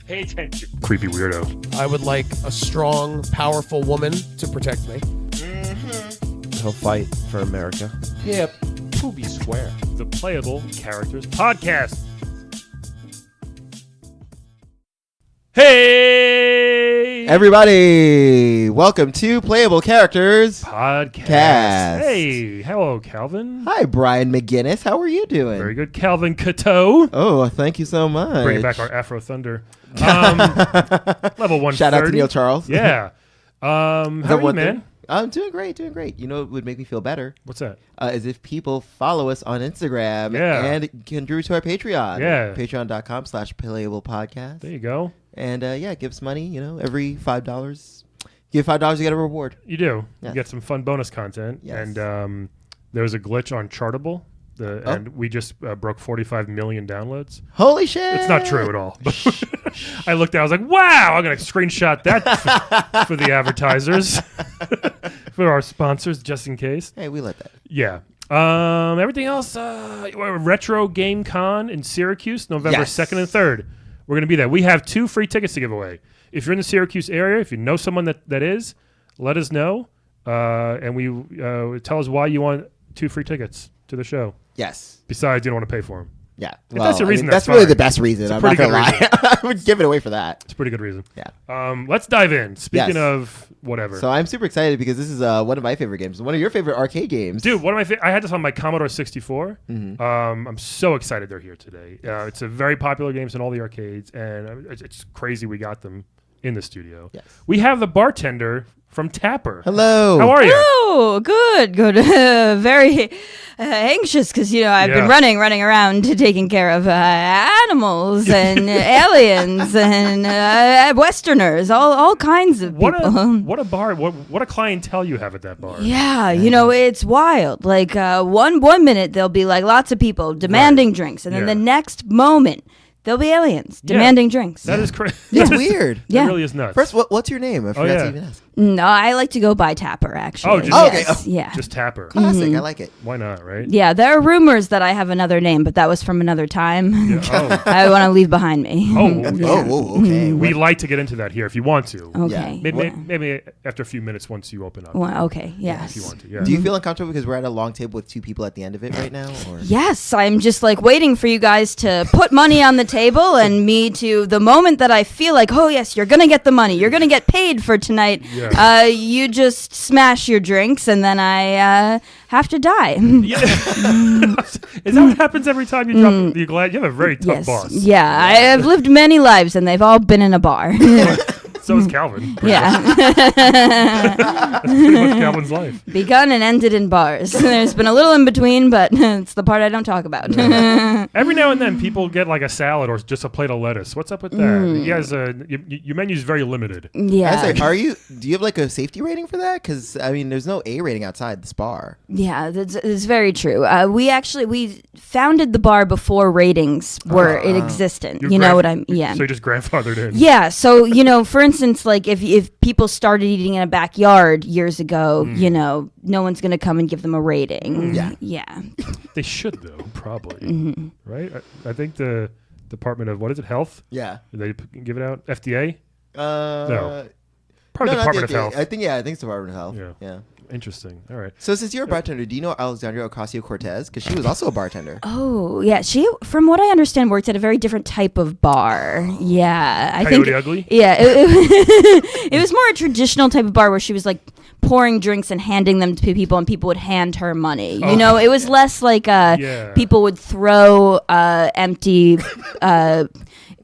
Pay attention, creepy weirdo. I would like a strong, powerful woman to protect me. He'll fight for America. Yeah, Poopy Square. The Playable Characters Podcast. Hey! Everybody, welcome to Playable Characters Podcast. Hey, hello, Calvin. Hi, Brian McGinnis. How are you doing? Very good. Calvin Cateau. Oh, thank you so much. Bringing back our Afro Thunder. Level 130. Shout out to Neil Charles. Yeah. How are you, man? I'm doing great. You know what would make me feel better? What's that? Is if people follow us on Instagram and contribute to our Patreon. Yeah. Patreon.com/playablepodcast. There you go. And give us money, every $5. Give $5, you get a reward. You do. Yes. You get some fun bonus content. Yes. And there was a glitch on Chartable. And we just broke 45 million downloads. Holy shit. It's not true at all. I looked at it, I was like, wow, I'm going to screenshot that for the advertisers, for our sponsors, just in case. Hey, we let that. Yeah. Everything else, Retro Game Con in Syracuse, November 2nd and 3rd. We're going to be there. We have 2 free tickets to give away. If you're in the Syracuse area, if you know someone that is, let us know. And we tell us why you want 2 free tickets to the show. Yes. Besides, you don't want to pay for them. Yeah. If that's the reason, that's fine. really the best reason. I'm not going to lie. I would give it away for that. It's a pretty good reason. Yeah. Let's dive in. Speaking of whatever. So I'm super excited because this is one of my favorite games. One of your favorite arcade games. Dude, one of my I had this on my Commodore 64. Mm-hmm. I'm so excited they're here today. It's a very popular game in all the arcades, and it's crazy we got them in the studio. Yes. We have the bartender from Tapper. Hello. How are you? Oh, good. Very anxious because, I've been running around taking care of animals and aliens and Westerners, all kinds of people. What a bar. What a clientele you have at that bar. Yeah, it's wild. Like one minute there'll be like lots of people demanding drinks, and then the next moment there'll be aliens demanding drinks. That is crazy. It's weird. It really is nuts. First, what's your name? I forgot to even ask. No, I like to go by Tapper, actually. Oh, just, yes. Yeah. Just Tapper. Classic. I like it. Why not, right? Yeah, there are rumors that I have another name, but that was from another time. Yeah. I want to leave behind me. Okay. We like to get into that here if you want to. Okay. Yeah. Maybe after a few minutes once you open up. Well, okay, yes. If you want to, yeah. Do you feel uncomfortable because we're at a long table with 2 people at the end of it right now? Or? Yes, I'm just like waiting for you guys to put money on the table and me to, the moment that I feel like, oh yes, you're going to get the money, you're going to get paid for tonight, you just smash your drinks and then I have to die. Yeah. Is that what happens every time you drop? You glad you have a very tough boss. Yeah, I have lived many lives and they've all been in a bar. So is Calvin. Yeah. That's pretty much Calvin's life. Begun and ended in bars. There's been a little in between, but it's the part I don't talk about. Every now and then people get like a salad or just a plate of lettuce. What's up with that? You guys, your menu's very limited. Yeah. Do you have like a safety rating for that? Because, there's no A rating outside this bar. Yeah, that's very true. We founded the bar before ratings were existent. You know what I mean? Yeah. So you just grandfathered in. Yeah. So, for instance, like if people started eating in a backyard years ago, no one's going to come and give them a rating. Yeah. They should, though, probably. Right? I think the Department of, what is it, Health? Yeah. Did they give it out? FDA? No. Probably Department of Health. I think it's Department of Health. Yeah. Interesting. All right. So since you're a bartender, do you know Alexandria Ocasio-Cortez? Because she was also a bartender. Oh, yeah. She, from what I understand, worked at a very different type of bar. Yeah. I think Ugly? Yeah. It was more a traditional type of bar where she was like pouring drinks and handing them to people and people would hand her money. It was less like people would throw empty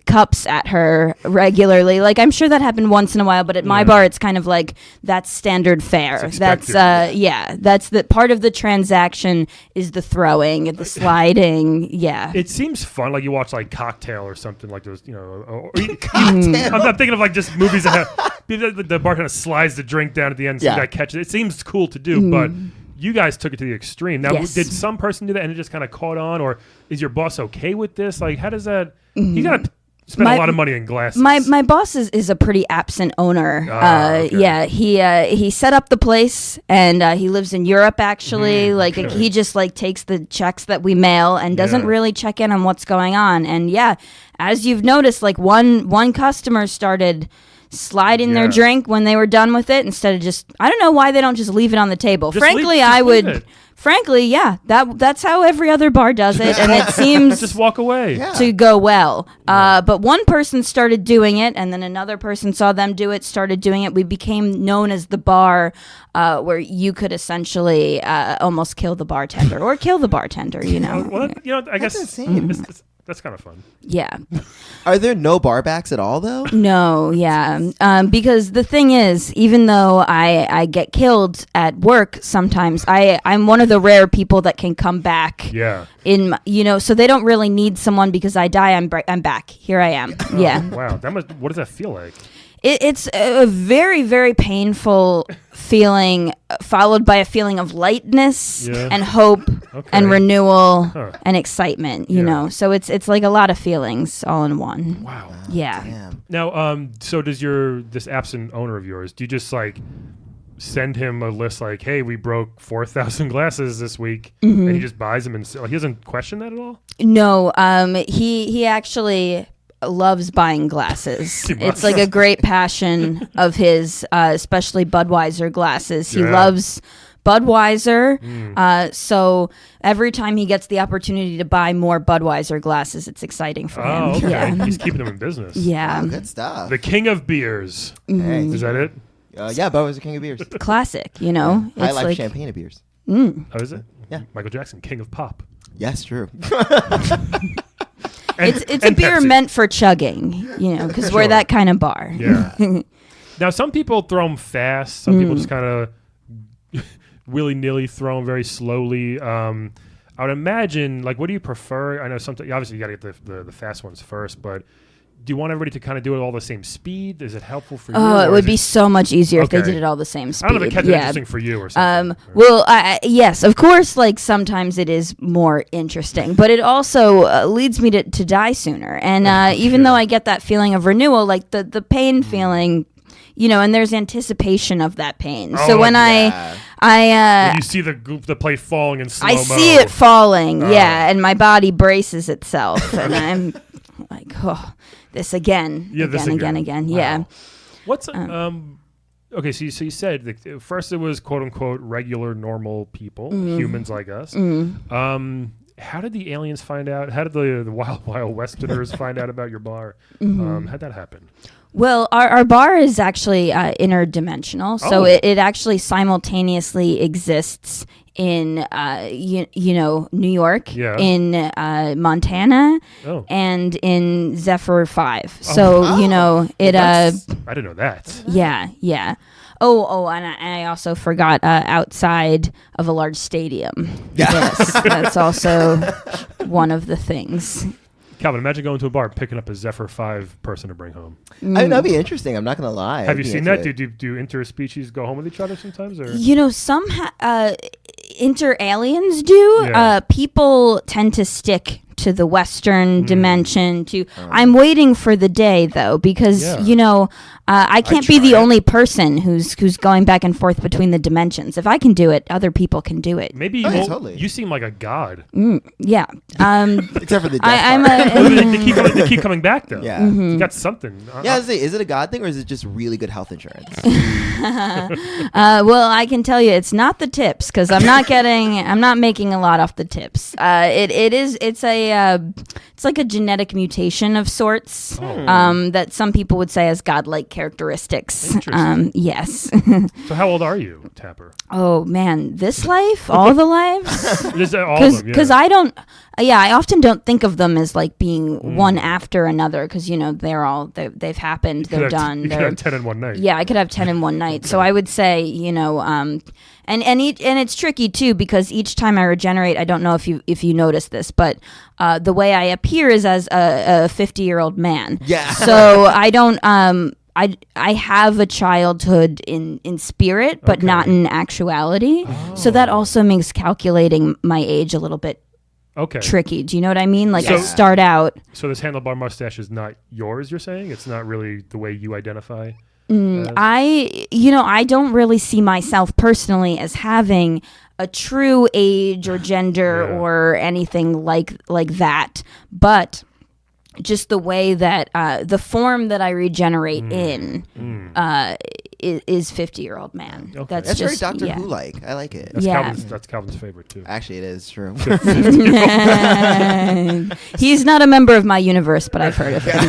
cups at her regularly. Like, I'm sure that happened once in a while, but at my bar, it's kind of like that's standard fare. That's that's the part of the transaction is the throwing, the sliding. Yeah. It seems fun. Like you watch like Cocktail or something like those, or I'm thinking of like just movies that have the bartender slides the drink down at the end so you got to catch it. It seems cool to do, but you guys took it to the extreme. Now, did some person do that and it just kind of caught on, or is your boss okay with this? Like, how does that? You got to Spent a lot of money in glasses. My boss is a pretty absent owner. Okay. Yeah, he set up the place, and he lives in Europe actually. He just takes the checks that we mail and doesn't really check in on what's going on. And yeah, as you've noticed, one customer started sliding their drink when they were done with it instead of just, I don't know why they don't just leave it on the table. Frankly, yeah, that's how every other bar does it, and it seems just walk away to go well. But one person started doing it, and then another person saw them do it, started doing it. We became known as the bar where you could essentially almost kill the bartender or kill the bartender. You know. Well, I guess that's kind of fun. Yeah. Are there no bar backs at all, though? No, yeah. Because the thing is, even though I get killed at work sometimes, I'm one of the rare people that can come back. Yeah. So they don't really need someone because I die, I'm back. Here I am. Yeah. Wow. What does that feel like? It's a very, very painful feeling, followed by a feeling of lightness and hope and renewal and excitement. You know, so it's like a lot of feelings all in one. Wow. Yeah. Damn. Now, so does this absent owner of yours? Do you just send him a list hey, we broke 4,000 glasses this week, and he just buys them and he doesn't question that at all? No. He actually loves buying glasses. It's like a great passion of his, especially Budweiser glasses. He loves Budweiser. So every time he gets the opportunity to buy more Budweiser glasses, it's exciting for him. Oh, okay. Yeah. He's keeping them in business. Yeah. Wow, good stuff. The king of beers. Hey. Is that it? Yeah, Bo is the king of beers. Classic, you know. I It's like champagne of beers. Oh, is it? Yeah. Michael Jackson, king of pop. Yes, true. It's a beer Pepsi. meant for chugging, you know, because we're that kind of bar. Yeah. Now, some people throw them fast. Some people just kind of willy-nilly throw them very slowly. I would imagine, what do you prefer? I know sometimes, obviously, you got to get the fast ones first, but do you want everybody to kind of do it all the same speed? Is it helpful for you? Oh, it would be so much easier if they Okay. did it all the same speed. I don't know if it kept it interesting for you or something. Well, yes, of course, sometimes it is more interesting, but it also leads me to die sooner. And even though I get that feeling of renewal, the pain feeling, you know, and there's anticipation of that pain. So when when you see the plate falling in slow-mo. I see it falling, and my body braces itself, and I'm like, oh, this again, again. Wow. Yeah. What's okay? So you said that first it was quote unquote regular normal people, humans like us. How did the aliens find out? How did the wild Westerners find out about your bar? How'd that happen? Well, our bar is actually interdimensional, so it actually simultaneously exists in New York, in Montana, and in Zephyr 5. So it. I didn't know that. Yeah. Oh, and I also forgot outside of a large stadium. Yes, that's also one of the things. Calvin, imagine going to a bar, picking up a Zephyr 5 person to bring home. I mean, that'd be interesting. I'm not going to lie. Have you seen that? Do interspecies go home with each other sometimes? Or? You know, some inter-aliens do. Yeah. People tend to stick to the Western dimension. I'm waiting for the day, though, because, I can't be the only person who's going back and forth between the dimensions. If I can do it, other people can do it. Maybe totally. You seem like a god. Yeah. Except for the death part. They keep coming back, though. Yeah. You got something. Yeah, is it a god thing or is it just really good health insurance? Well, I can tell you it's not the tips because I'm not making a lot off the tips. It's like a genetic mutation of sorts that some people would say has godlike characteristics. Interesting. Yes. So how old are you, Tapper? Oh man, this life, all the lives, Because I often don't think of them as being one after another because they've happened, they're done. You could have 10 in one night. Yeah, I could have 10 in one night. So I would say, and it's tricky too because each time I regenerate, I don't know if you notice this, but the way I appear is as a 50-year-old man. Yeah. So I don't. I have a childhood in spirit, but not in actuality. So that also makes calculating my age a little bit tricky. Do you know what I mean? Like Yeah. I start out. So this handlebar mustache is not yours, you're saying? It's not really the way you identify? I don't really see myself personally as having a true age or gender or anything like that. But just the way that the form that I regenerate in is 50-year-old man. Okay. That's just, very Doctor Who like. I like it. That's Calvin's favorite too. Actually, it is true. He's not a member of my universe, but I've heard of him.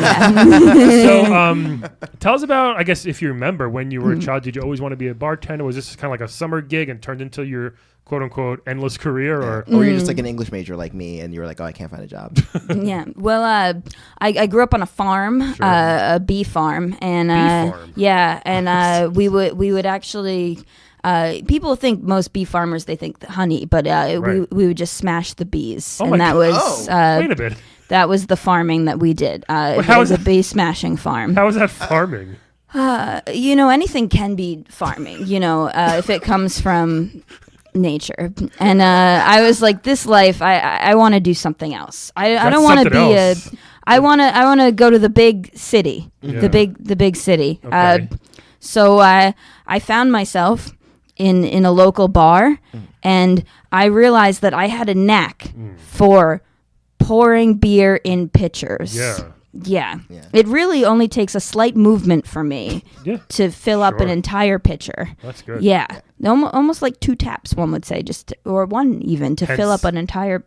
So tell us about, I guess, if you remember, when you were a child, did you always want to be a bartender? Was this kind of like a summer gig and turned into your quote-unquote endless career? Or Or you're just like an English major like me, and you were like, oh, I can't find a job. Yeah. Well, I grew up on a farm, a bee farm, and Bee farm? yeah, and we would actually. People think most bee farmers they think honey, but we would just smash the bees, Oh my and that God. was wait a bit. that was the farming that we did. It how was is a bee smashing farm. How is that farming? Anything can be farming. If it comes from nature. And I was like, this life, I want to do something else. I don't want to be else. I want to go to the big city, the big city. Okay. So I found myself in a local bar, and I realized that I had a knack for pouring beer in pitchers. Yeah. Yeah. It really only takes a slight movement for me to fill up an entire pitcher. That's good. Yeah. Almost like 2 taps, one would say, or one even, to fill up an entire...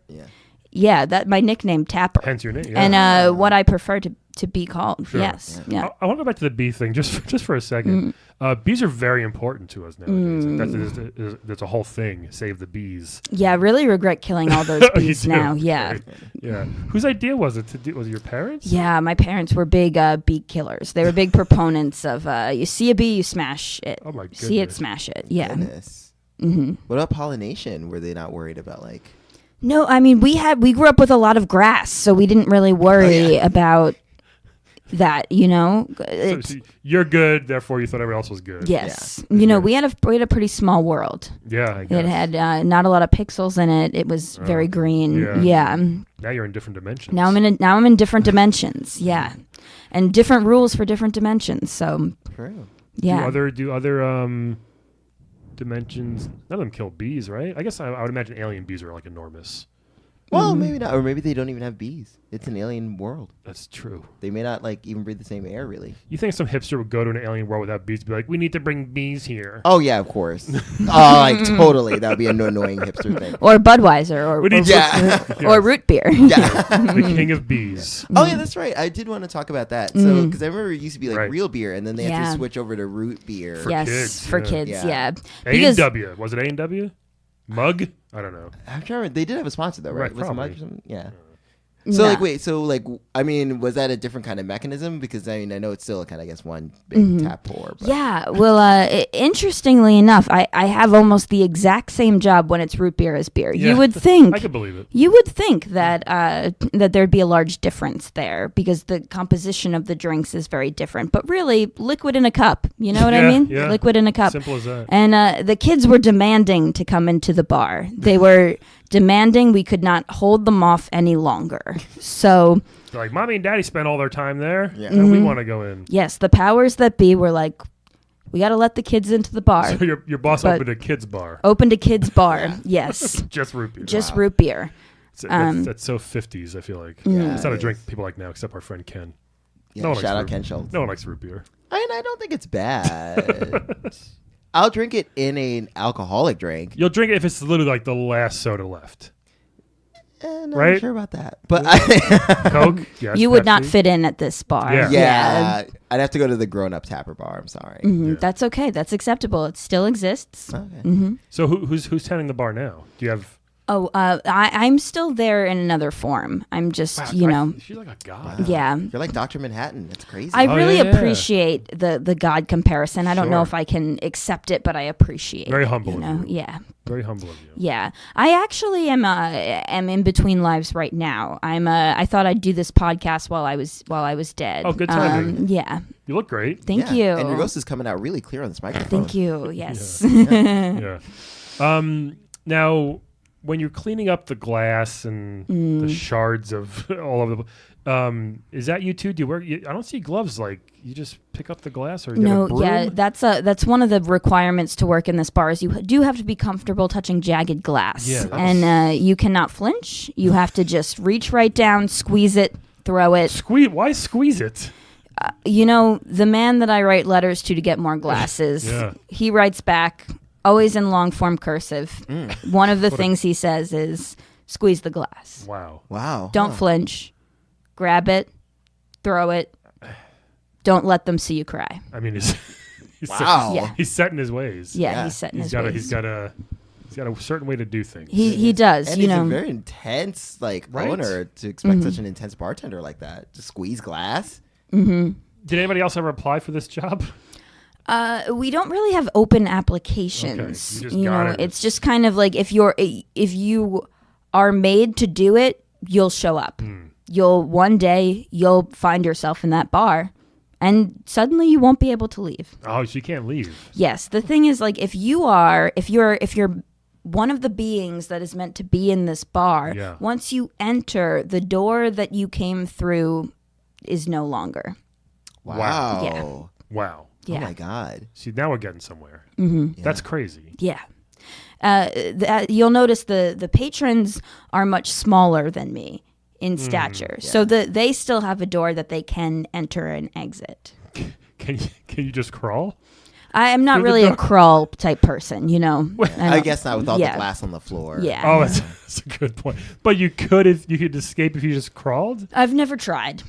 Yeah, that my nickname, Tapper. Hence your name. And what I prefer to be called. Sure. Yes. Yeah. I want to go back to the bee thing just for a second. Bees are very important to us nowadays. That's a whole thing. Save the bees. Yeah, I really regret killing all those bees You do? now. Yeah. Right. Yeah. Whose idea was it to do? Was it your parents? Yeah, my parents were big bee killers. They were big proponents of you see a bee, you smash it. Oh my goodness. See it, smash it. Yeah. Goodness. What about pollination? Were they not worried about like? No, I mean we grew up with a lot of grass, so we didn't really worry about that. So you're good, therefore you thought everyone else was good. Yes, Yeah. we had a pretty small world. Yeah, I guess. It had not a lot of pixels in it. It was very green. yeah. Yeah. Now you're in different dimensions. Now I'm in different dimensions. Yeah, and different rules for different dimensions. So True. yeah. Do other dimensions? None of them kill bees, right? I guess I would imagine alien bees are like enormous. Well, maybe not, or maybe they don't even have bees. It's an alien world. That's true. They may not like even breathe the same air, really. You think some hipster would go to an alien world without bees and be like, we need to bring bees here? Oh yeah, of course. Like totally, that would be an annoying hipster thing. Or Budweiser, or We need or root beer. Yeah. The king of bees. Oh yeah, that's right. I did want to talk about that. So because I remember it used to be like Right. real beer, and then they had Yeah. to switch over to root beer. Yes, kids, for yeah. kids. Yeah. Yeah. A&W. Was it A&W? Mug? I don't know. I'm trying. They did have a sponsor though, right? Right, Was it probably. Mug or something? Yeah. So No. like, wait. So like, I mean, was that a different kind of mechanism? Because I mean, I know it's still kind of, I guess, one big tap pour. But. Yeah, well, interestingly enough, I have almost the exact same job when it's root beer as beer. Yeah. You would think I could believe it. you would think that that there'd be a large difference there because the composition of the drinks is very different. But really, liquid in a cup. You know what I Yeah, mean? yeah. Liquid in a cup. Simple as that. And the kids were demanding to come into the bar. They were demanding we could not hold them off any longer. So, They're like, Mommy and Daddy spent all their time there. Yeah. And we want to go in. yes, the powers that be were like, we got to let the kids into the bar. So your boss But- opened a kid's bar. Opened a kids bar. Yes. Just root beer. Just root beer. That's so 50s, I feel like. Yeah, It's not a it drink is. people like now, except our friend Ken. Yeah, No one shout likes out root- Ken Schultz. No one likes root beer. I mean, I don't think it's bad. I'll drink it in an alcoholic drink. You'll drink it if it's literally like the last soda left. I'm Right? not sure about that. But I, Coke? Yes. You would not Pepsi? fit in at this bar. Yeah. yeah, I'd have to go to the grown-up tapper bar. I'm sorry. Mhm, Yeah. That's okay. That's acceptable. It still exists. Okay. So who's tending the bar now? Do you have... Oh, I'm still there in another form. I'm just, Wow, she's like a god. yeah. You're like Dr. Manhattan. That's crazy. I Oh, really yeah, yeah. appreciate the God comparison. I don't know Sure. if I can accept it, but I appreciate Very it. humble You of know? you. Yeah. Very humble of you. Yeah, I actually am in between lives right now. I thought I'd do this podcast while I was dead. Oh, good timing. Yeah, You look great. thank Yeah. you. And your roast is coming out really clear on this microphone. Thank you. Yes. Yeah. Now, when you're cleaning up the glass and the shards of all over the, is that you too? Do you wear? I don't see gloves. Like you just pick up the glass, or you have a broom? Yeah, that's one of the requirements to work in this bar. Is you do have to be comfortable touching jagged glass, and you cannot flinch. You have to just reach right down, squeeze it, throw it. Why squeeze it? The man that I write letters to get more glasses, he writes back. Always in long form cursive. One of the things he says is squeeze the glass. Wow. Don't flinch. Grab it. Throw it. Don't let them see you cry. I mean, he's he's set in his ways. Yeah, he's set in his ways. He's got a certain way to do things. He does. And he's a very intense owner to expect such an intense bartender like that to squeeze glass. Did anybody else ever apply for this job? We don't really have open applications. Okay, you got it. It's just kind of like if you are made to do it, you'll show up. One day you'll find yourself in that bar, and suddenly you won't be able to leave. Oh, so you can't leave. Yes, the thing is, like, if you're one of the beings that is meant to be in this bar, once you enter, the door that you came through is no longer. Wow. Yeah. Wow. Yeah. Oh my God. See, now we're getting somewhere. That's crazy. Yeah. You'll notice the patrons are much smaller than me in stature, so they still have a door that they can enter and exit. Can you just crawl? I am not really a crawl type person, I guess not with all the glass on the floor. Yeah. Oh, that's a good point. But you could escape if you just crawled? I've never tried.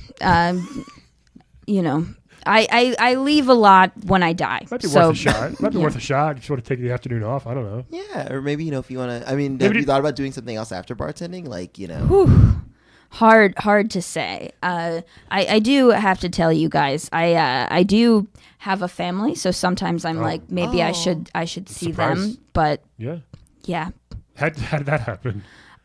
I leave a lot when I die. Might be worth a shot. Might be worth a shot. If you want to take the afternoon off, I don't know. Yeah, or maybe if you want to. I mean, have you thought about doing something else after bartending? Like Whew. Hard to say. I do have to tell you guys. I do have a family, so sometimes I'm like maybe I should see them. But yeah. How did that happen?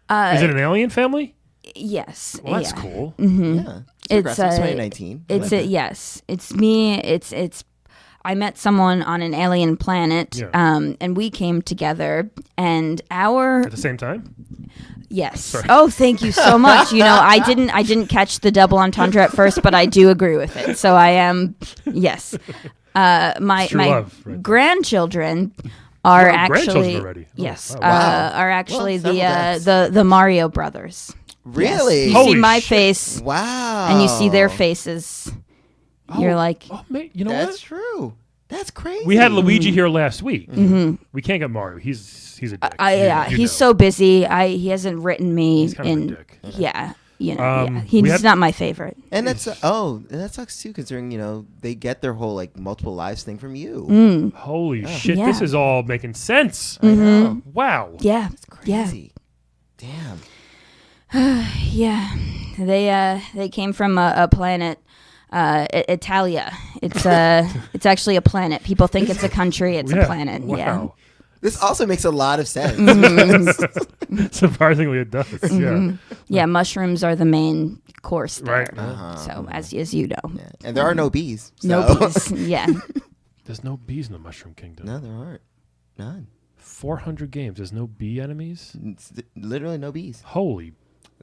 Is it an alien family? Yes. Well, that's cool. Mm-hmm. Yeah. It's 2019. It's me. It's I met someone on an alien planet, and we came together, and at the same time. Yes. Sorry. Oh, thank you so much. I didn't catch the double entendre at first, but I do agree with it. So I am yes. My grandchildren are actually already. Yes. Oh, wow. Are actually the Mario brothers. Really? Yes. You see my face. Wow. And you see their faces. You're like, mate, you know that's true. That's crazy. We had Luigi here last week. We can't get Mario. He's a dick. He's so busy. He hasn't written me he's kind of a dick. He's not my favorite. And that's that sucks too, considering they get their whole multiple lives thing from you. Holy shit! This is all making sense. I know. Wow. Yeah. It's crazy. Damn. Yeah, they came from a planet, Italia. It's actually a planet. People think it's a country. It's a planet. Wow. Yeah. This also makes a lot of sense. Surprisingly, it does. Yeah. Yeah, mushrooms are the main course there. Right. So as you know, and there are no bees. So. No bees. Yeah. There's no bees in the Mushroom Kingdom. No, there aren't. None. 400 games. There's no bee enemies. Literally no bees. Holy.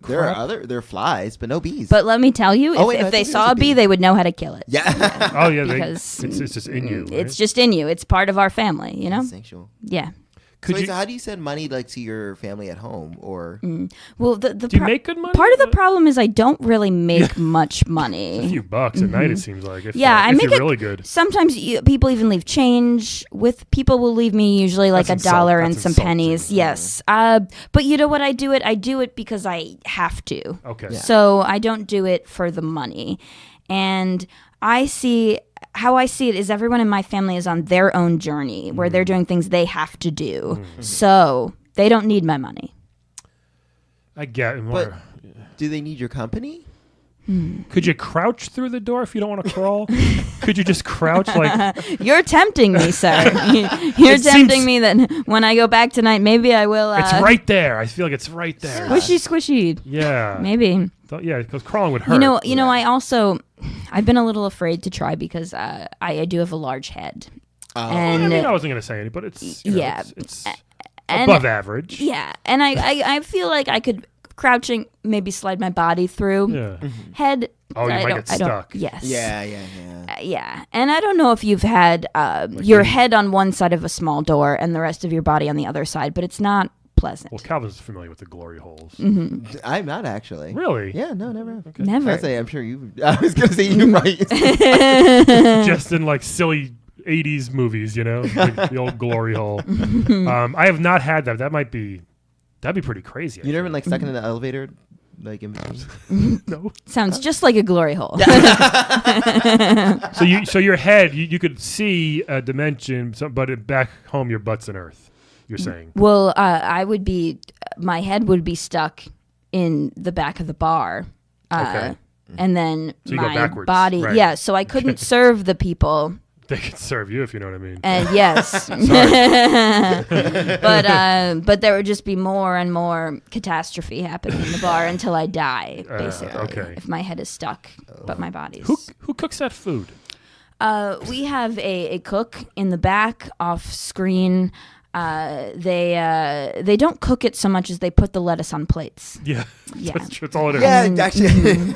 There are flies, but no bees. But let me tell you, if they saw a bee, they would know how to kill it. Yeah. Oh yeah, because it's just in you. Right? It's just in you. It's part of our family. Instinctual. Yeah. So how do you send money to your family at home or? Well, do you make good money? Part of the problem is I don't really make much money. A few bucks a night, it seems like. I make it really good. Sometimes people even leave change. People will leave me usually like $1 and some pennies. Yes, but you know what? I do it because I have to. Okay. Yeah. So I don't do it for the money, and how I see it is everyone in my family is on their own journey where they're doing things they have to do. So they don't need my money. I get it. But do they need your company? Could you crouch through the door if you don't want to crawl? Could you just crouch like... You're tempting me, sir. You're tempting me that when I go back tonight, maybe I will... It's right there. I feel like it's right there. Squishy. Yeah. Maybe. Yeah, because crawling would hurt. I've been a little afraid to try because I do have a large head. I wasn't going to say anything, but it's... above average. Yeah, and I feel like I could crouching maybe slide my body through. Yeah. Head. Oh, you I might don't- get I don't- stuck. Yes. Yeah. Yeah, and I don't know if you've had your head on one side of a small door and the rest of your body on the other side, but it's not pleasant. Well, Calvin's familiar with the glory holes. I'm not actually. Really? Yeah, no, never. Okay. Never. I'm sure you. I was gonna say you might. Just in like silly 80s movies, the old glory hole. I have not had that. That'd be pretty crazy. You never been like stuck in an elevator, like in between? No. Sounds just like a glory hole. So your head, you could see a dimension, but back home your butt's in earth. You're saying. Well, my head would be stuck in the back of the bar. Okay. And then So you go my backwards, body, right. yeah, so I couldn't serve the people. They could serve you if you know what I mean. And yes, but there would just be more and more catastrophe happening in the bar until I die, basically. Okay. If my head is stuck, but my body's. Who cooks that food? We have a cook in the back, off screen. They don't cook it so much as they put the lettuce on plates. Yeah. Yeah. That's true. It's all it is. Yeah, actually.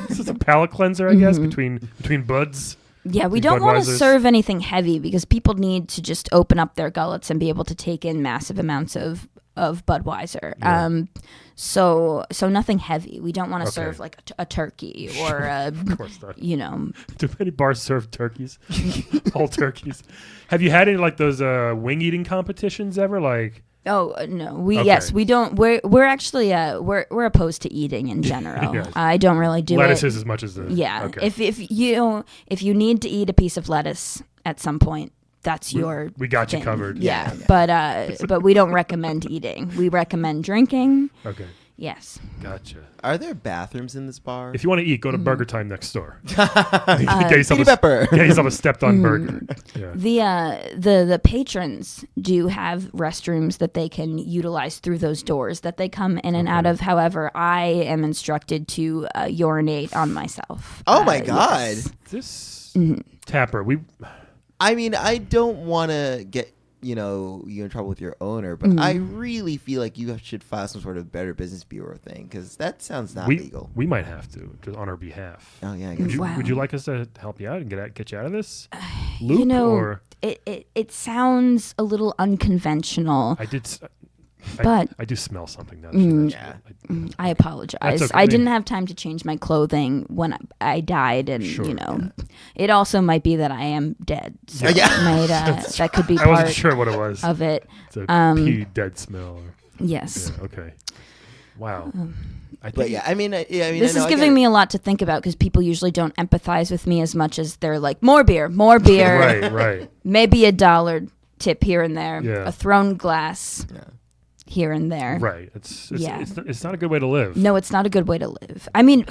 This is a palate cleanser, I guess, between buds. Yeah, we These don't want to Budweisers. serve anything heavy because people need to just open up their gullets and be able to take in massive amounts of Budweiser. Yeah. So nothing heavy. We don't want to Okay. serve like a turkey or Of course not. do Do many bars serve turkeys? Whole turkeys. Have you had any like those wing eating competitions ever? Like Oh no, Okay. we don't. We're actually we're opposed to eating in general. Yes. I don't really do lettuces it. as much as the Yeah, Okay. if you need to eat a piece of lettuce at some point, that's your. we got you thing. covered. Yeah, but we don't recommend eating. We recommend drinking. Okay. Yes. Gotcha. Are there bathrooms in this bar? If you want to eat, go to Burger Time next door. get, yourself Petey a, Pepper. get yourself a stepped-on burger. Yeah. The patrons do have restrooms that they can utilize through those doors that they come in and out of. However, I am instructed to urinate on myself. Oh my God. Yes. This Tapper, I mean, I don't want to get you in trouble with your owner, but I really feel like you should file some sort of Better Business Bureau thing because that sounds not legal. we might have to just on our behalf. Oh yeah, I guess. Would you like us to help you out and get you out of this loop? or it sounds a little unconventional. I did. But- I do smell something now. Yeah. I apologize. That's okay. I didn't have time to change my clothing when I died, and Sure, it also might be that I am dead. So Yeah. that could be I wasn't part sure what it was. of it. It's a pea dead smell. Yes. Yeah, okay. Wow. I think But yeah, I mean, This is giving me a lot to think about because people usually don't empathize with me as much as they're like, more beer, right. maybe $1 tip here and there, Yeah. a thrown glass Yeah. here and there. Right. It's not a good way to live. No, it's not a good way to live. I mean,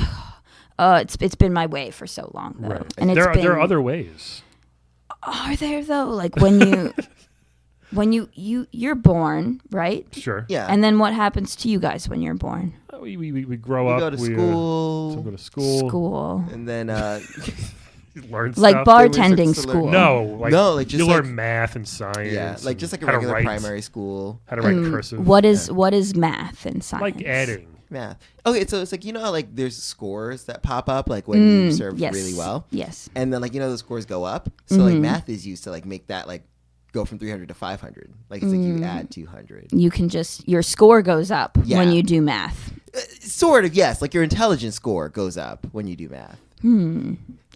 it's been my way for so long, though. Right. And there are other ways. Are there though? Like when you're born, right? Sure. Yeah. And then what happens to you guys when you're born? We grow we up. go to some school, go to school. School. and then Learn Like stuff. bartending to learn. school. No, like just you like, learn math and science. yeah, like just like a how to regular write, primary school How to write cursive. What is math and science? Like adding. math. Okay, so it's like how like there's scores that pop up like when you serve yes. really well, Yes. and then like those scores go up. So like math is used to like make that like go from 300 to 500. Like it's like you add 200. You can your score goes up Yeah. when you do math. Sort of, yes. Like your intelligence score goes up when you do math.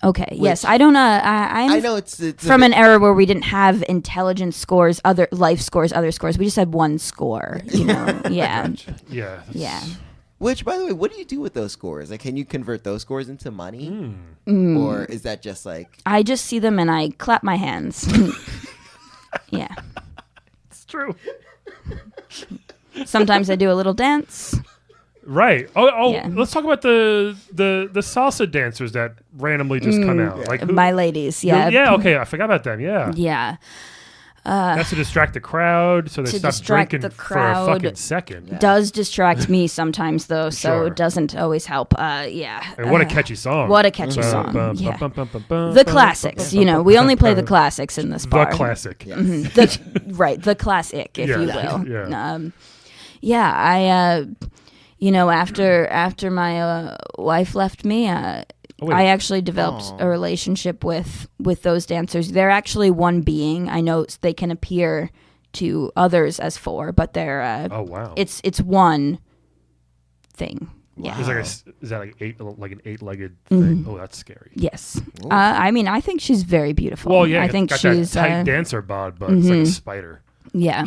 Okay. Yes. I don't. I'm I know it's from an era where we didn't have intelligence scores, other life scores, other scores. We just had one score. Yeah. Yeah. Yeah. Which, by the way, what do you do with those scores? Like, can you convert those scores into money, or is that just like? I just see them and I clap my hands. Yeah. It's true. Sometimes I do a little dance. Right. Oh. Yeah. Let's talk about the salsa dancers that randomly just come out. Like who, My ladies. Yeah. Yeah. Okay. I forgot about them. Yeah. Yeah. That's to distract the crowd, so they to stop distract drinking the for a crowd. fucking second. Does distract me sometimes though, so Sure. it doesn't always help. Yeah. And what a catchy song. What a catchy song. Yeah. The The classics, we only play the classics in this bar. The classic. Yes. The classic, if Yeah. you will. Yeah. After my wife left me, wait. I actually developed a relationship with those dancers. They're actually one being. I know they can appear to others as four, but they're Oh wow. it's one thing. Yeah. Is that like an 8-legged thing? Oh, that's scary. Yes. I think she's very beautiful. Well, yeah, I think got she's that tight dancer bod, but it's like a spider. yeah.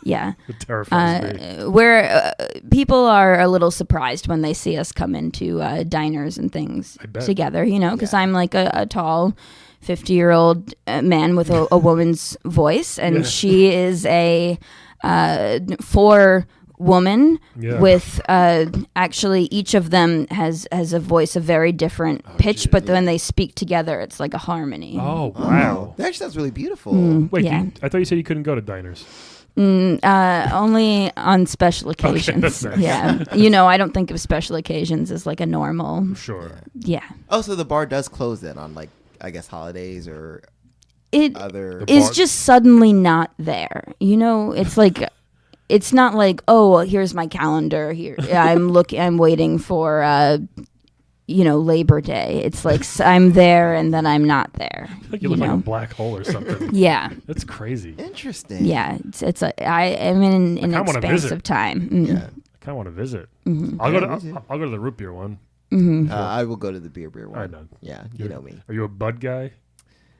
Yeah. It terrifies me. Where people are a little surprised when they see us come into diners and things I bet. together, because I'm like a tall 50-year-old man with a woman's voice, and she is a 4-woman with actually each of them has a voice, a very different pitch, but when they speak together, it's like a harmony. Oh wow. That actually sounds really beautiful. Wait, yeah. I thought you said you couldn't go to diners. Only on special occasions. that's nice. Yeah. I don't think of special occasions as like a normal. Sure. Yeah. Oh, so the bar does close then on like I guess holidays or It other. is bar- just suddenly not there. It's like it's not like, oh, well, here's my calendar here. I'm waiting for Labor Day. It's like I'm there and then I'm not there. Like you look like a black hole or something. Yeah. That's crazy. Interesting. Yeah. I am in an I kinda wanna expanse visit. of time. Yeah. I kind of want to visit. Mm-hmm. I'll Yeah, go me to too. I'll go to the root beer one. I will go to the beer one. All right, done. Yeah, you know me. Are you a Bud guy?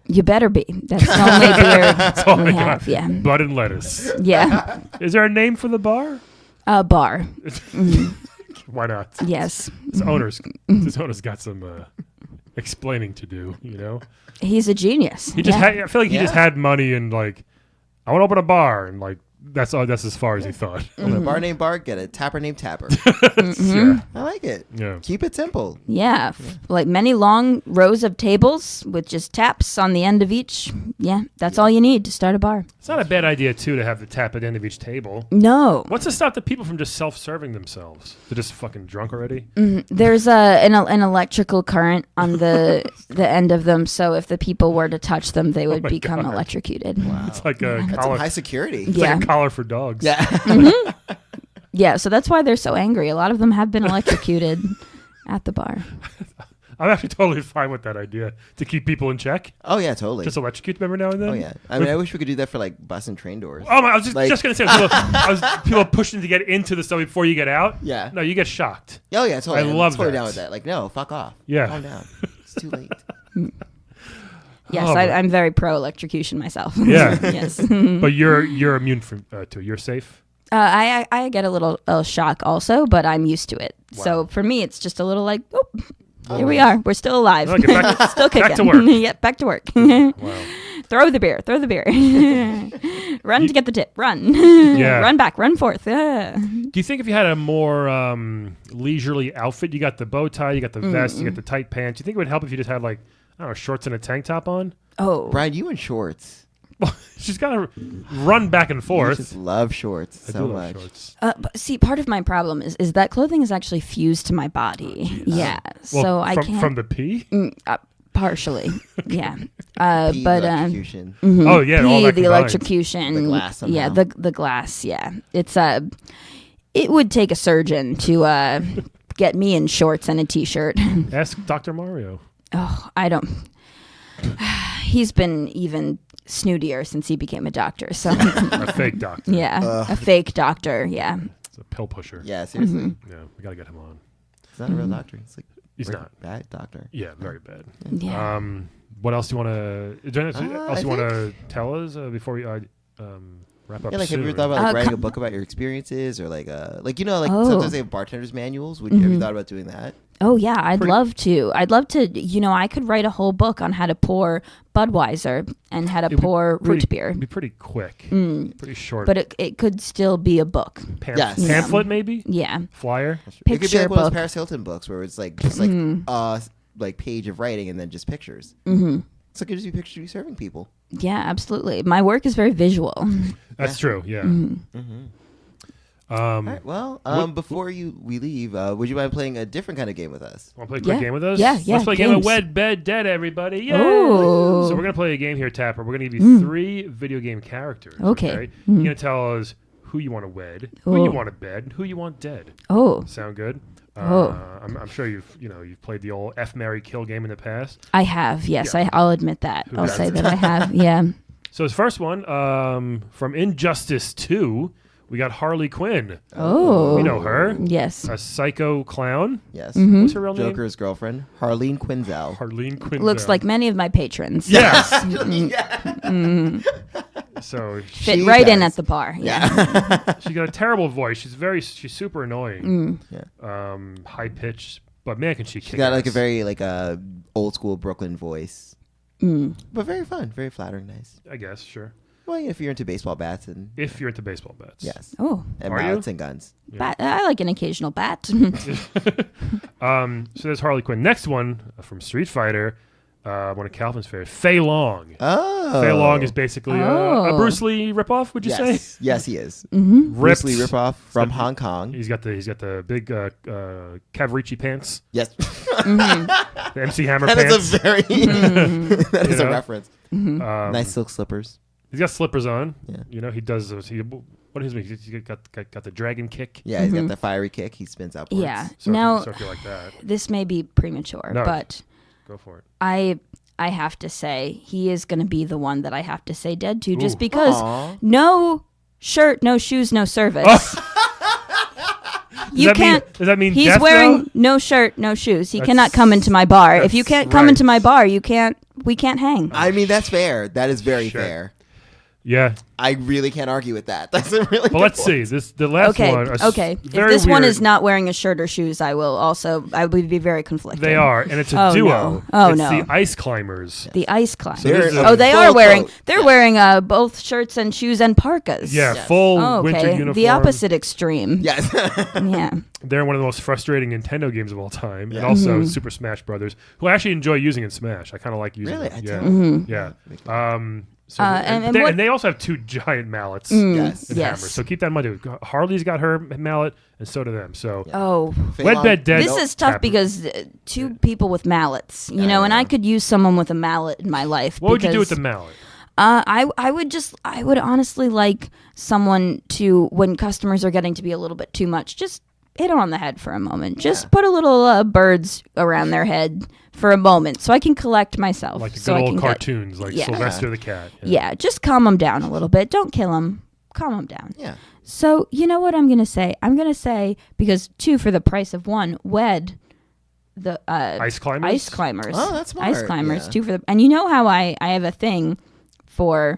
You better be. That's the only beer all we I got. have. Yeah. Bud and lettuce. Yeah. Is there a name for the bar? Bar. Why not? Yes. His owner's got some explaining to do. He's a genius. He just I feel like he just Yeah. had money and like I want to open a bar and like that's as far as he thought. Open a bar named Bar, get a tapper named Tapper. Yeah. I like it. Yeah. Keep it simple. Yeah, like many long rows of tables with just taps on the end of each. Yeah, that's all you need to start a bar. It's not a bad idea too to have the tap at the end of each table. No, What's to stop the people from just self-serving themselves? They're just fucking drunk already. there's an electrical current on the end of them, so if the people were to touch them, they would my become God. electrocuted. It's like a That's some collar. high security. It's Yeah. like a collar for dogs. Yeah. Yeah, so that's why they're so angry. A lot of them have been electrocuted at the bar. I'm actually totally fine with that idea to keep people in check. Oh yeah, totally. Just electrocute them every now and then. Oh yeah. I mean, I wish we could do that for like bus and train doors. Oh my! I was just, Like- just gonna say, people pushing to get into the stuff before you get out. Yeah. No, you get shocked. Oh yeah, totally. I I'm love totally that. down with that. Like, no, fuck off. Yeah. Calm down. It's too late. Yes, Oh, but- I'm very pro electrocution myself. Yeah. Yes. But you're immune to it. You're safe. I get a little shock also, but I'm used to it. So Wow. for me, it's just a little like, here we are. We're still alive. Okay, back- still kicking. back to work. Yep, back to work. Wow. Throw the beer. Run to get the tip. Run. Yeah. Run back. Run forth. Do you think if you had a more leisurely outfit, you got the bow tie, you got the vest, you got the tight pants, do you think it would help if you just had like, I don't know, shorts and a tank top on? Oh. Brian, you in shorts. She's got to run back and You forth. just love shorts I so do love much. shorts. But see, part of my problem is that clothing is actually fused to my body. Yeah. Well, so I from, can't. from the pee? Partially. Yeah. Pee But electrocution. Oh yeah, all that the combined. electrocution, The glass yeah, somehow. the glass, yeah. It's it would take a surgeon to get me in shorts and a t-shirt. Ask Dr. Mario. Oh, I don't. He's been even snootier since he became a doctor. So A fake doctor. yeah, a fake doctor. Yeah. It's a pill pusher. Yeah, seriously. Yeah, we got to get him on. He's not a real doctor. He's like He's very not. bad doctor. Yeah, very bad. Yeah. What else do you want to? Is there anything else I you want to tell us before we wrap up? Yeah, like have you ever soon? thought about like writing a come- book about your experiences or like like Oh. sometimes they have bartenders manuals. Have you thought about doing that? Oh yeah, I'd Pretty- love to. I'd love to. I could write a whole book on how to pour Budweiser and how to It'd be pour pretty- root beer. It'd be pretty quick, pretty short. But it could still be a book. Yes. Pamphlet maybe, Yeah. flyer. It could be Picture like one of those book. Paris Hilton books where it's like just like page of writing and then just pictures. So it gives you pictures of you serving people. Yeah, absolutely. My work is very visual. That's true. Yeah. All right, well, before we leave, would you mind playing a different kind of game with us? Want to play a quick game with us? Yeah. Let's play a game of Wed, Bed, Dead, everybody. Yeah. Oh. So we're going to play a game here, Tapper. We're going to give you 3 video game characters. Okay. You're going to tell us who you want to wed, who you want to bed, and who you want dead. Oh. Sound good? Oh. I'm sure you've played the old F, Marry, Kill game in the past. I have, yes. Yeah. I'll admit that. I'll say that I have, yeah. So his first one, from Injustice 2, we got Harley Quinn. Oh. You know her. Yes. A psycho clown. Yes. What's her real name? Joker's girlfriend, Harleen Quinzel. Harleen Quinn. Looks like many of my patrons. Yes. Yeah. So Fit right in at the bar. Yeah. she's got a terrible voice. She's super annoying. Yeah. High pitched, but man, can she kick She's got like a ass. very old school Brooklyn voice. But very fun, very flattering, nice. I guess, sure. Well, if you're into baseball bats and If you're into baseball bats. yes, Oh. and Are mallets you? and guns. Bat. I like an occasional bat. So there's Harley Quinn. Next one from Street Fighter, one of Calvin's favorites, Fei Long. Oh, Fei Long is basically a Oh. Bruce Lee ripoff. Would you say? yes, yes, he is. Ripped. Bruce Lee ripoff from Hong Kong. He's got the big Cavarici pants, Yes, the MC Hammer that pants. is a very that is You a know? reference. Nice silk slippers. He's got slippers on. Yeah. He does those. What is he? He's got the dragon kick. Yeah, he's got the fiery kick. He spins upwards. Yeah. So Now, if you like that, this may be premature, No. but go for it. I have to say he is going to be the one that I have to say dead to, just Ooh. because Aw. no shirt, no shoes, no service. You can't. Does that mean He's death, wearing though? no shirt, no shoes. He That's- cannot come into my bar. If you that's can't come right. into my bar, we can't hang. I mean, that's fair. That is very Sure. fair. Yeah. I really can't argue with that. That's a really. Well, let's see. The last Okay, one. okay. If Very this one weird. is not wearing a shirt or shoes, I would be very conflicted. They are, and it's a Oh, duo. no. Oh, it's no. the Ice Climbers. The ice climbers. So this is Oh, they full are wearing. coat. They're wearing both shirts and shoes and parkas. Yeah, Yes. full Oh, winter okay. uniform. The opposite extreme. Yes. Yeah. They're one of the most frustrating Nintendo games of all time, and Yeah. also Super Smash Brothers, who I actually enjoy using in Smash. I kind of like using Really? them. I Yeah, don't. yeah. So and they, what- and they also have 2 giant mallets Yes. and Yes. hammers. So keep that in mind. Too. Harley's got her mallet, and so do them. So Oh. Wed, Bed, Dead. This is tough Tapper. because 2 people with mallets, and I could use someone with a mallet in my life. What would you do with because, the mallet? I would honestly like someone to, when customers are getting to be a little bit too much, just hit them on the head for a moment. Just put a little birds around their head for a moment, so I can collect myself. Like the so good I old can cartoons, like Yeah. Sylvester the Cat. Yeah, just calm them down a little bit. Don't kill them. Calm them down. Yeah. So you know what I'm gonna say? I'm gonna say, because 2 for the price of 1, wed the Ice Climbers? Ice climbers. Oh, that's smart. Ice climbers. Yeah. 2 for the, and you know how I have a thing for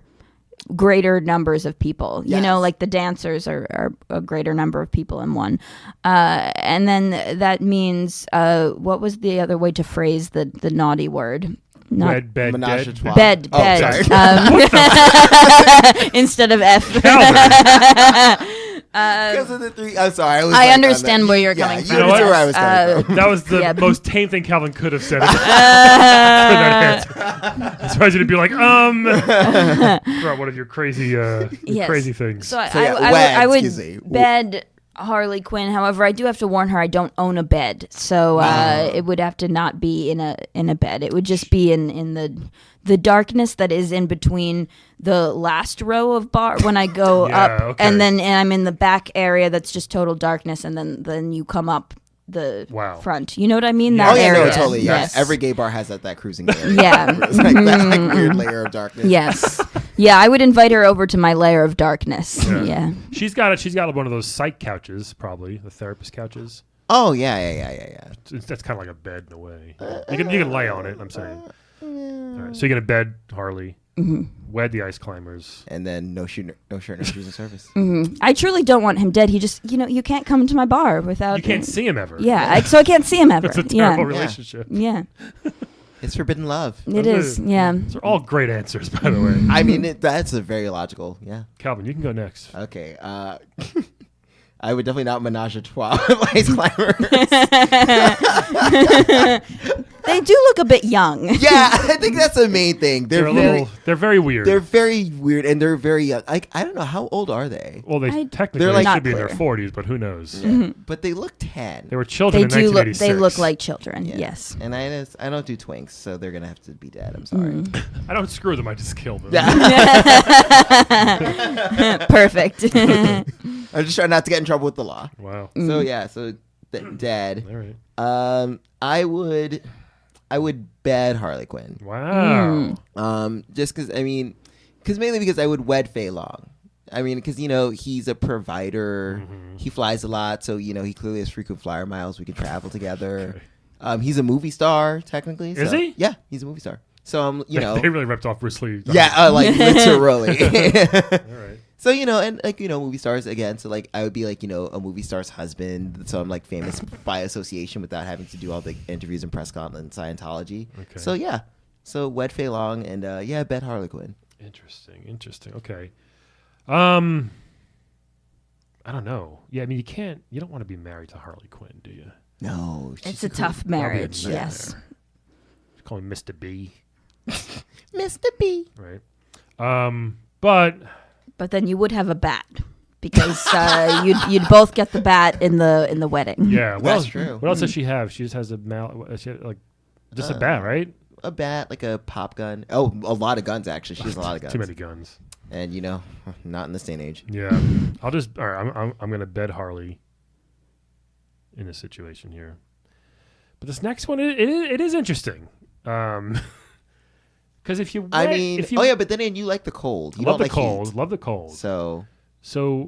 greater numbers of people. You know, Yes. like the dancers are a greater number of people in one. And then that means what was the other way to phrase the naughty word? Not Wed, Bed, Menage Dead. a trois. bed, Oh, bed. sorry. Instead of F. Because of the 3. I'm sorry. I understand where you're coming You from. know what? understand where I was coming from. That was the Yeah. most tame thing Calvin could have said for that answer. I'm surprised you to be like, throw out one of your crazy, Yes. crazy things. So So, yeah, I would excuse me. bed Harley Quinn. However, I do have to warn her I don't own a bed, so it would have to not be in a bed. It would just be in the darkness that is in between the last row of bar when I go Yeah, up, okay. and I'm in the back area that's just total darkness, and then you come up the Wow. front. You know what I mean? Yeah. That Oh yeah, area. no, totally. Yeah. Yes. Every gay bar has that cruising area. Yeah. It's like that like, weird layer of darkness. Yes. Yeah, I would invite her over to my lair of darkness. Yeah. She's got one of those psych couches, probably the therapist couches. Oh yeah. That's kind of like a bed in a way. You can lay on it. I'm saying. All right, so you're gonna bed Harley, wed the Ice Climbers. And then no shirt, no shoes in service. I truly don't want him dead. He just, you can't come into my bar without. You can't see him ever. Yeah, so I can't see him ever. That's a terrible yeah. relationship. Yeah, It's forbidden love. it is. Yeah. Those are all great answers, by the way. I mean, that's a very logical. Yeah. Calvin, you can go next. Okay. I would definitely not menage a trois with ice climbers. They do look a bit young. Yeah, I think that's the main thing. They're very weird. They're very weird, and they're very young. I don't know, how old are they? Well, technically they're like, should be in their 40s, but who knows? Yeah. But they look 10. They were children in 1986. They look like children. Yeah. Yes. And I don't do twinks, so they're gonna have to be dead. I'm sorry. I don't screw them. I just kill them. Perfect. I'm just trying not to get in trouble with the law. Wow. So yeah, dead. All right. I would bed Harley Quinn. Wow. Just because mainly because I would wed Fei Long. I mean, because he's a provider. Mm-hmm. He flies a lot, so he clearly has frequent flyer miles. We can travel together. Okay. He's a movie star technically. Is he? Yeah, he's a movie star. So they really ripped off Bruce Lee. Yeah, like literally. All right. So and movie stars again. So I would be a movie star's husband. So I'm famous by association without having to do all the interviews and press con and Scientology. Okay. So yeah, wed Fei Long and bet Harley Quinn. Interesting. Okay. I don't know. Yeah, I mean you don't want to be married to Harley Quinn, do you? No, it's a tough marriage. Yes. Just call him Mr. B. Mr. B. Right. But then you would have a bat because you'd both get the bat in the wedding. Yeah, well, that's true. What else does she have? She just has a just a bat, right? A bat, like a pop gun. Oh, a lot of guns actually. She has a lot of guns. Too many guns. And not in this day and age. Yeah, all right. I'm gonna bed Harley in this situation here, but this next one it is interesting. Because but then you like the cold. You love don't the cold. Heat. Love the cold. So,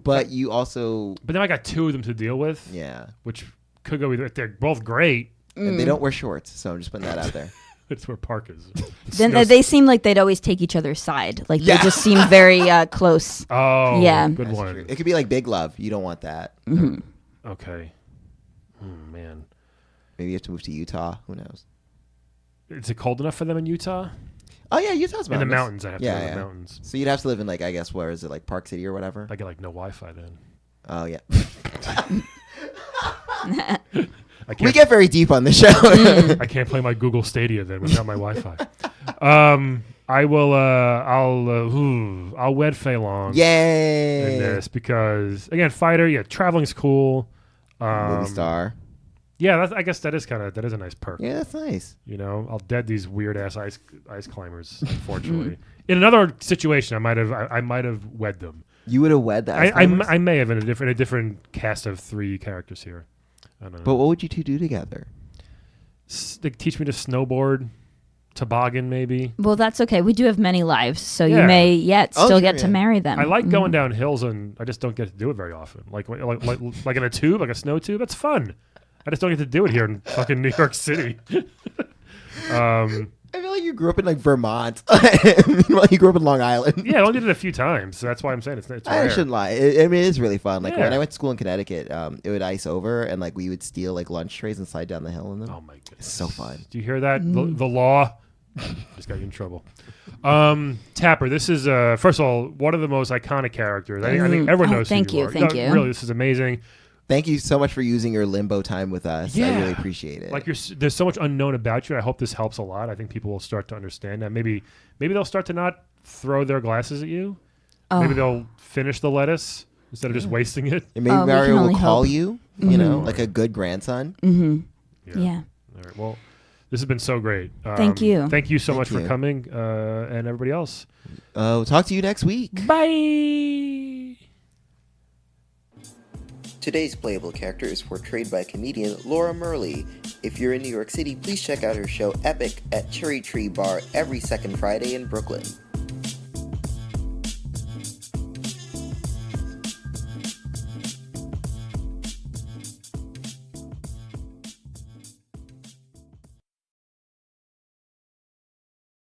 but you also. But then I got two of them to deal with. Yeah. Which could go either. They're both great. And they don't wear shorts, so I'm just putting that out there. It's where parkas. Then they seem like they'd always take each other's side. Like they just seem very close. Oh, yeah, good That's one. True. It could be like Big Love. You don't want that. Mm-hmm. Okay. Man. Maybe you have to move to Utah. Who knows? Is it cold enough for them in Utah? Oh yeah, Utah's mountains. In the mountains, I have to live in the mountains. So you'd have to live in I guess where is it Park City or whatever? I get no Wi-Fi then. Oh yeah. We get very deep on the show. I can't play my Google Stadia then without my Wi-Fi. I will. I'll wed Fei Long. Yay! In this because again, fighter. Yeah, traveling's cool. Movie star. Yeah, I guess that is a nice perk. Yeah, that's nice. I'll dead these weird ass ice climbers. Unfortunately, in another situation, I might have wed them. You would have wed that. I may have in a different cast of 3 characters here. I don't know. But what would you two do together? They teach me to snowboard, toboggan, maybe. Well, that's okay. We do have many lives, so you may still get to marry them. I like going down hills, and I just don't get to do it very often. Like in a tube, like a snow tube. That's fun. I just don't get to do it here in fucking New York City. I feel like you grew up in Vermont. Meanwhile, you grew up in Long Island. Yeah, I only did it a few times, so that's why I'm saying it's rare. I shouldn't lie. It is really fun. When I went to school in Connecticut, it would ice over, and we would steal lunch trays and slide down the hill in them. Oh my goodness, it's so fun. Do you hear that? The law just got you in trouble. Tapper, this is first of all one of the most iconic characters. I think everyone knows. Thank who you you. are. Thank you. Really, this is amazing. Thank you so much for using your limbo time with us. I really appreciate it. There's so much unknown about you. I hope this helps a lot. I think people will start to understand that. Maybe they'll start to not throw their glasses at you. Maybe they'll finish the lettuce instead of just wasting it. And maybe Mario will call you, like a good grandson. Mm-hmm. Yeah. All right. Well, this has been so great. Thank you. Thank you so much for coming, and everybody else. We'll talk to you next week. Bye. Today's playable character is portrayed by comedian Laura Merli. If you're in New York City, please check out her show Epic at Cherry Tree Bar every second Friday in Brooklyn.